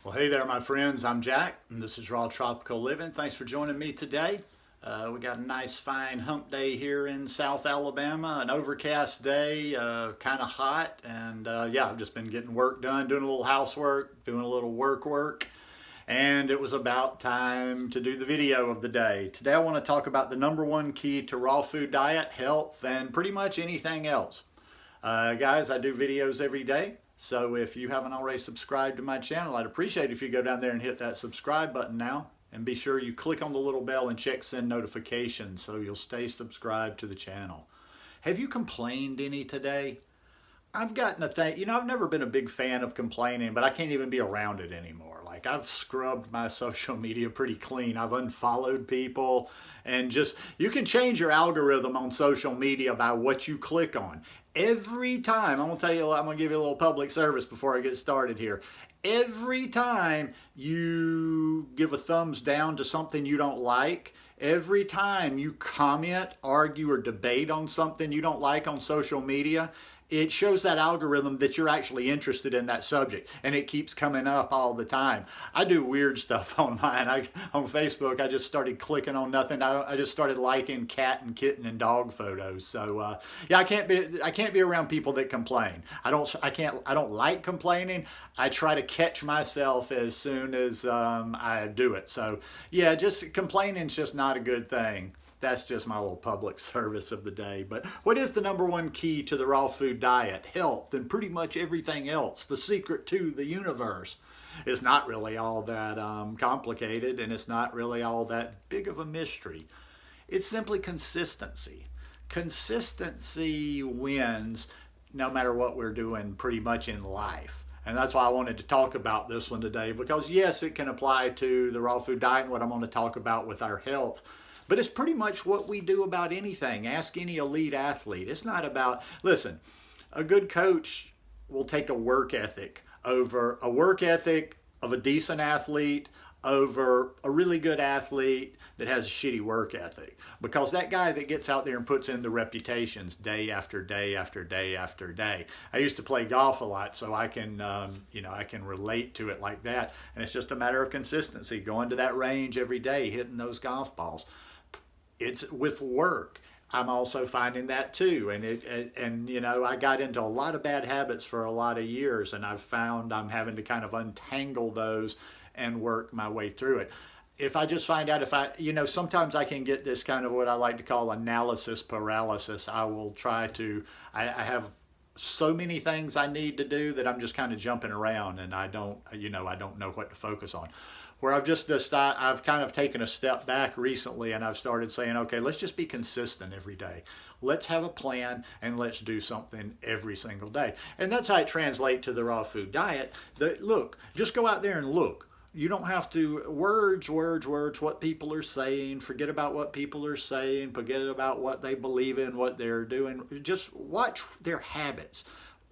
Well, hey there, my friends. I'm Jack, and this is Raw Tropical Living. Thanks for joining me today. We got a nice, fine hump day here in South Alabama, an overcast day, kind of hot, and yeah, I've just been getting work done, doing a little housework, doing a little work, and it was about time to do the video of the day. Today I want to talk about the number one key to raw food diet, health, and pretty much anything else. Guys, I do videos every day. So if you haven't already subscribed to my channel, I'd appreciate it if you go down there and hit that subscribe button now. And be sure you click on the little bell and check send notifications so you'll stay subscribed to the channel. Have you complained any today? I've gotten a thing, I've never been a big fan of complaining, but I can't even be around it anymore. Like, I've scrubbed my social media pretty clean. I've unfollowed people, and just, you can change your algorithm on social media by what you click on. Every time, I'm gonna give you a little public service before I get started here. Every time you give a thumbs down to something you don't like, every time you comment, argue, or debate on something you don't like on social media, it shows that algorithm that you're actually interested in that subject, and it keeps coming up all the time. I do weird stuff on mine. On Facebook, I just started clicking on nothing. I just started liking cat and kitten and dog photos. So yeah, I can't be around people that complain. I don't like complaining. I try to catch myself as soon as I do it. So yeah, just complaining is just not a good thing. That's just my little public service of the day. But what is the number one key to the raw food diet, health, and pretty much everything else? The secret to the universe is not really all that complicated, and it's not really all that big of a mystery. It's simply consistency. Consistency wins no matter what we're doing pretty much in life. And that's why I wanted to talk about this one today, because yes, it can apply to the raw food diet and what I'm going to talk about with our health. But it's pretty much what we do about anything. Ask any elite athlete. It's not about, listen, a good coach will take a work ethic over a work ethic of a decent athlete over a really good athlete that has a shitty work ethic. Because that guy that gets out there and puts in the reputations day after day after day after day. I used to play golf a lot, so I can, I can relate to it like that. And it's just a matter of consistency, going to that range every day, hitting those golf balls. It's with work. I'm also finding that too. And I got into a lot of bad habits for a lot of years, and I've found I'm having to kind of untangle those and work my way through it. If I just find out sometimes I can get this kind of what I like to call analysis paralysis. I have so many things I need to do that I'm just kind of jumping around, and I don't know what to focus on. Where I've kind of taken a step back recently, and I've started saying, okay, let's just be consistent every day. Let's have a plan, and let's do something every single day. And that's how it translates to the raw food diet. Look, just go out there and look. You don't have to, words, what people are saying. Forget about what people are saying. Forget about what they believe in, what they're doing. Just watch their habits.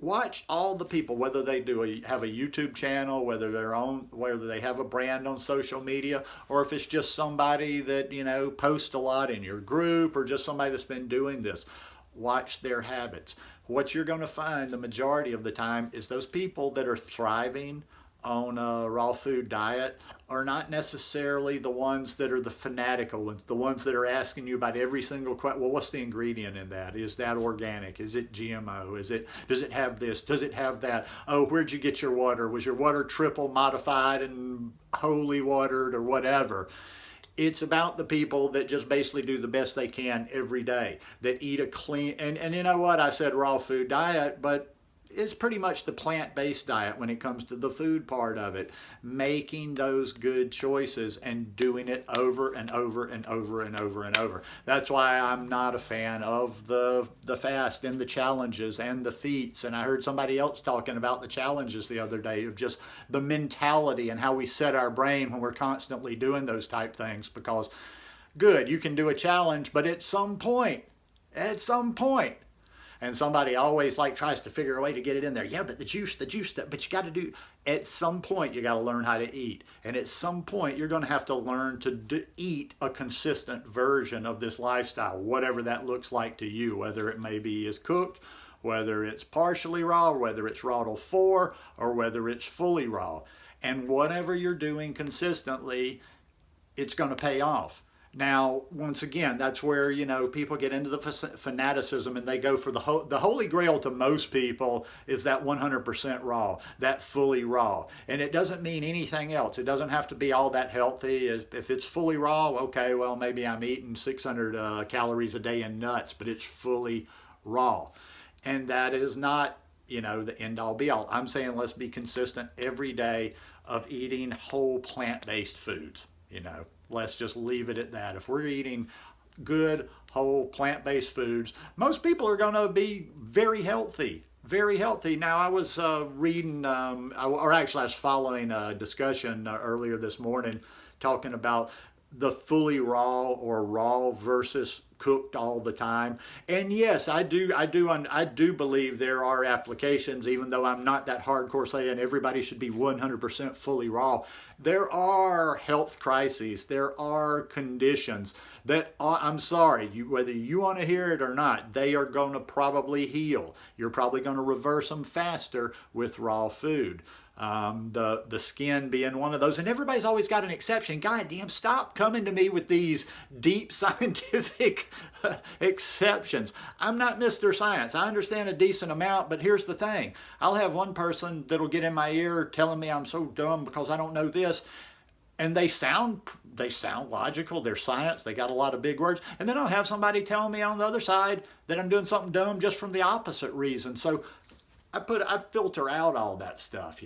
Watch all the people, whether they have a YouTube channel, whether they have a brand on social media, or if it's just somebody that, posts a lot in your group, or just somebody that's been doing this. Watch their habits. What you're going to find the majority of the time is those people that are thriving on a raw food diet are not necessarily the ones that are the fanatical ones, the ones that are asking you about every single question. Well, what's the ingredient in that? Is that organic? Is it GMO? Does it have this? Does it have that? Oh, where'd you get your water? Was your water triple modified and holy watered or whatever? It's about the people that just basically do the best they can every day, that eat a clean, and you know what? I said raw food diet, but it's pretty much the plant-based diet when it comes to the food part of it. Making those good choices and doing it over and over and over and over and over. That's why I'm not a fan of the fast and the challenges and the feats. And I heard somebody else talking about the challenges the other day, of just the mentality and how we set our brain when we're constantly doing those type things. Because good, you can do a challenge, but at some point, and somebody always tries to figure a way to get it in there. Yeah, but the juice, but you got to do, at some point you got to learn how to eat. And at some point you're going to have to learn to eat a consistent version of this lifestyle, whatever that looks like to you, whether it maybe is cooked, whether it's partially raw, whether it's raw till 4, or whether it's fully raw. And whatever you're doing consistently, it's going to pay off. Now, once again, that's where, people get into the fanaticism and they go for the holy grail to most people is that 100% raw, that fully raw. And it doesn't mean anything else. It doesn't have to be all that healthy. If it's fully raw, okay, well, maybe I'm eating 600 calories a day in nuts, but it's fully raw. And that is not, the end all be all. I'm saying let's be consistent every day of eating whole plant-based foods, Let's just leave it at that. If we're eating good, whole, plant-based foods, most people are going to be very healthy. Very healthy. Now, I was reading, I was following a discussion earlier this morning talking about the fully raw or raw versus cooked all the time. And yes, I do believe there are applications, even though I'm not that hardcore saying everybody should be 100% fully raw. There are health crises. There are conditions that I'm sorry, whether you want to hear it or not, they are going to probably heal. You're probably going to reverse them faster with raw food. The skin being one of those, and everybody's always got an exception. God damn, stop coming to me with these deep scientific exceptions. I'm not Mr. Science. I understand a decent amount, but here's the thing. I'll have one person that'll get in my ear telling me I'm so dumb because I don't know this, and they sound logical. They're science. They got a lot of big words, and then I'll have somebody telling me on the other side that I'm doing something dumb just from the opposite reason. So I filter out all that stuff,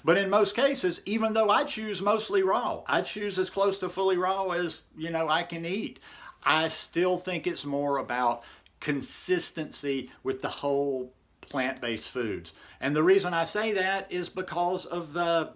But in most cases, even though I choose mostly raw, I choose as close to fully raw as, I can eat, I still think it's more about consistency with the whole plant-based foods. And the reason I say that is because of the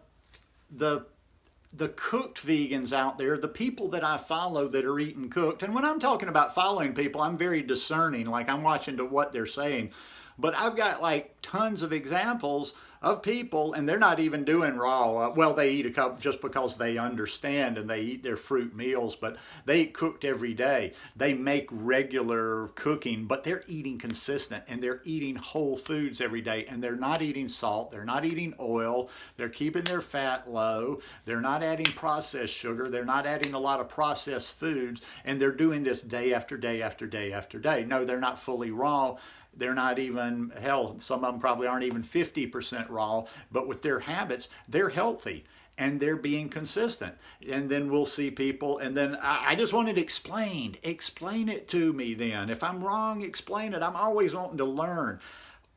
cooked vegans out there, the people that I follow that are eating cooked. And when I'm talking about following people, I'm very discerning, like I'm watching to what they're saying. But I've got like tons of examples of people, and they're not even doing raw. Well, they eat a couple just because they understand and they eat their fruit meals, but they eat cooked every day. They make regular cooking, but they're eating consistent and they're eating whole foods every day, and they're not eating salt, they're not eating oil, they're keeping their fat low, they're not adding processed sugar, they're not adding a lot of processed foods, and they're doing this day after day after day after day. No, they're not fully raw. They're not even, hell, some of them probably aren't even 50% raw, but with their habits, they're healthy and they're being consistent. And then we'll see people, and then I just wanted explained. Explain it to me then. If I'm wrong, explain it. I'm always wanting to learn.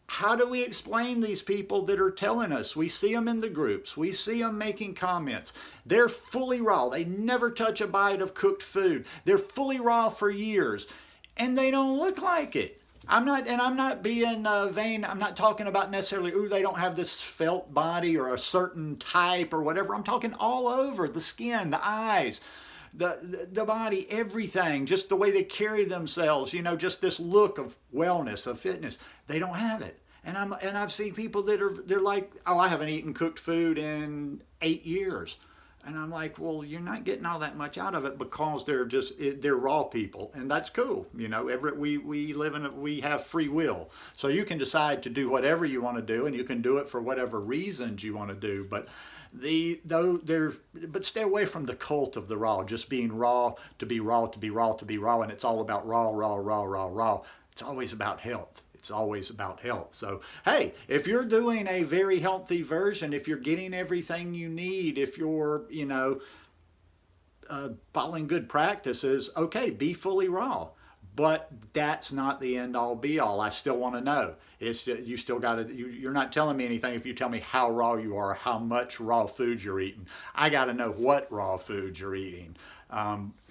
How do we explain these people that are telling us? We see them in the groups. We see them making comments. They're fully raw. They never touch a bite of cooked food. They're fully raw for years, and they don't look like it. I'm not being vain. I'm not talking about necessarily, ooh, they don't have this felt body or a certain type or whatever. I'm talking all over, the skin, the eyes, the body, everything, just the way they carry themselves, just this look of wellness, of fitness. They don't have it. And I've seen people they're like, oh, I haven't eaten cooked food in 8 years. And I'm like, well, you're not getting all that much out of it because they're raw people, and that's cool. We have free will, so you can decide to do whatever you want to do, and you can do it for whatever reasons you want to do. But but stay away from the cult of the raw, just being raw to be raw to be raw to be raw, and it's all about raw, raw, raw, raw, raw. It's always about health. It's always about health. So, hey, if you're doing a very healthy version, if you're getting everything you need, if you're, following good practices, okay, be fully raw. But that's not the end all be all. I still want to know. It's you still got to. You're not telling me anything if you tell me how raw you are, how much raw food you're eating. I got to know what raw food you're eating.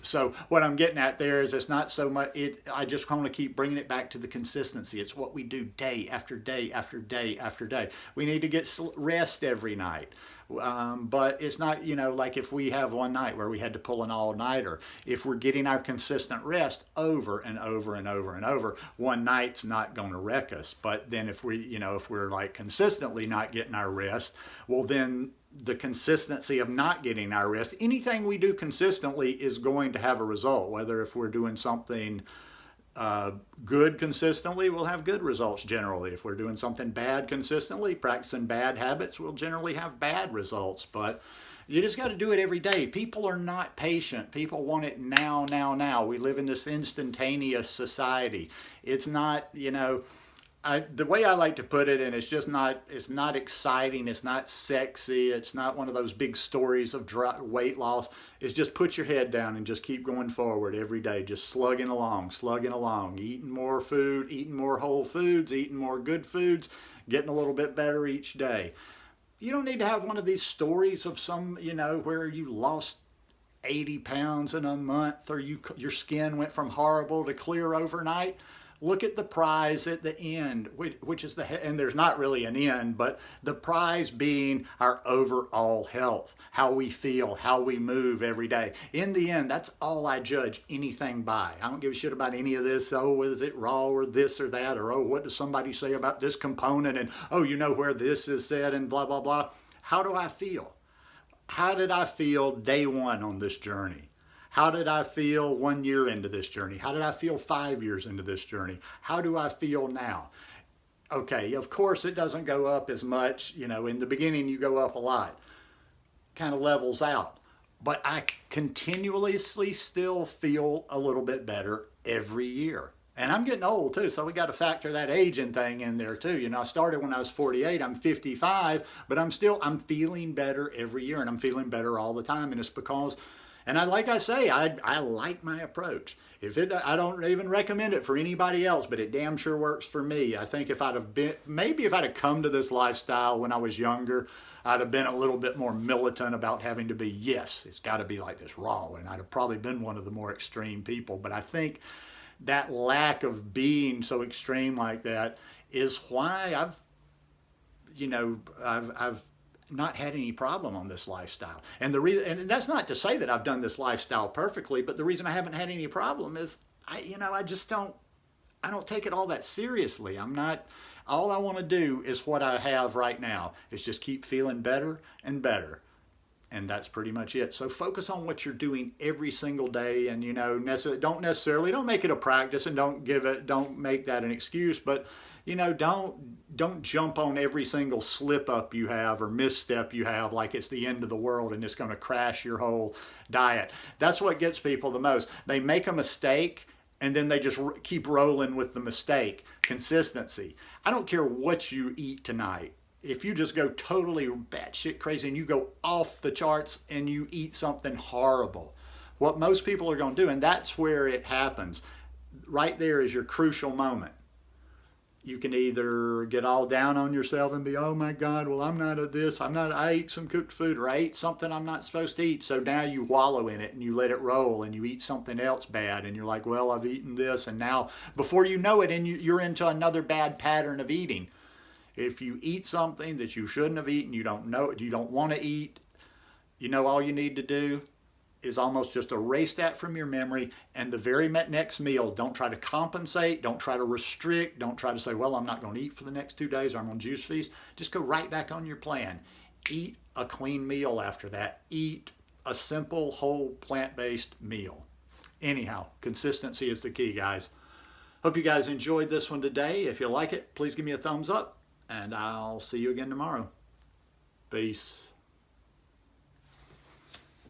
So what I'm getting at there is it's not so much. I just want to keep bringing it back to the consistency. It's what we do day after day after day after day. We need to get rest every night. But it's not, like if we have one night where we had to pull an all-nighter, if we're getting our consistent rest over and over and over and over, one night's not going to wreck us. But then if we're like consistently not getting our rest, well then the consistency of not getting our rest, anything we do consistently is going to have a result, whether if we're doing something good consistently, we'll have good results generally. If we're doing something bad consistently, practicing bad habits, we'll generally have bad results. But you just got to do it every day. People are not patient. People want it now, now, now. We live in this instantaneous society. It's not, the way I like to put it, and it's not exciting, it's not sexy, it's not one of those big stories of weight loss. It's just put your head down and just keep going forward every day, just slugging along, eating more food, eating more whole foods, eating more good foods, getting a little bit better each day. You don't need to have one of these stories of some, where you lost 80 pounds in a month, or your skin went from horrible to clear overnight. Look at the prize at the end, which is and there's not really an end, but the prize being our overall health, how we feel, how we move every day. In the end, that's all I judge anything by. I don't give a shit about any of this. Oh, is it raw or this or that? Or, oh, what does somebody say about this component? And, oh, where this is said and blah, blah, blah. How do I feel? How did I feel day one on this journey? How did I feel 1 year into this journey? How did I feel 5 years into this journey? How do I feel now? Okay, of course it doesn't go up as much. In the beginning you go up a lot. Kind of levels out. But I continuously still feel a little bit better every year. And I'm getting old too, so we got to factor that aging thing in there too. I started when I was 48, I'm 55, but I'm feeling better every year, and I'm feeling better all the time. And it's because, and I like my approach. I don't even recommend it for anybody else, but it damn sure works for me. I think if I'd have come to this lifestyle when I was younger, I'd have been a little bit more militant about having to be, yes, it's got to be like this raw, and I'd have probably been one of the more extreme people. But I think that lack of being so extreme like that is why I've not had any problem on this lifestyle. And the reason, and that's not to say that I've done this lifestyle perfectly, but the reason I haven't had any problem is I don't take it all that seriously. All I want to do is what I have right now, is just keep feeling better and better. And that's pretty much it. So focus on what you're doing every single day, and don't make it a practice, and don't make that an excuse, but don't jump on every single slip up you have or misstep you have like it's the end of the world and it's going to crash your whole diet. That's what gets people the most. They make a mistake and then they just keep rolling with the mistake. Consistency. I don't care what you eat tonight. If you just go totally batshit crazy and you go off the charts and you eat something horrible, what most people are going to do, and that's where it happens, right there is your crucial moment. You can either get all down on yourself and be, oh my God, well, I ate some cooked food, or I ate something I'm not supposed to eat. So now you wallow in it and you let it roll and you eat something else bad and you're like, well, I've eaten this. And now before you know it, and you're into another bad pattern of eating. If you eat something that you shouldn't have eaten, you don't want to eat, all you need to do is almost just erase that from your memory, and the very next meal, don't try to compensate, don't try to restrict, don't try to say, well, I'm not going to eat for the next 2 days, or I'm on juice feast. Just go right back on your plan. Eat a clean meal after that. Eat a simple, whole, plant-based meal. Anyhow, consistency is the key, guys. Hope you guys enjoyed this one today. If you like it, please give me a thumbs up, and I'll see you again tomorrow. Peace.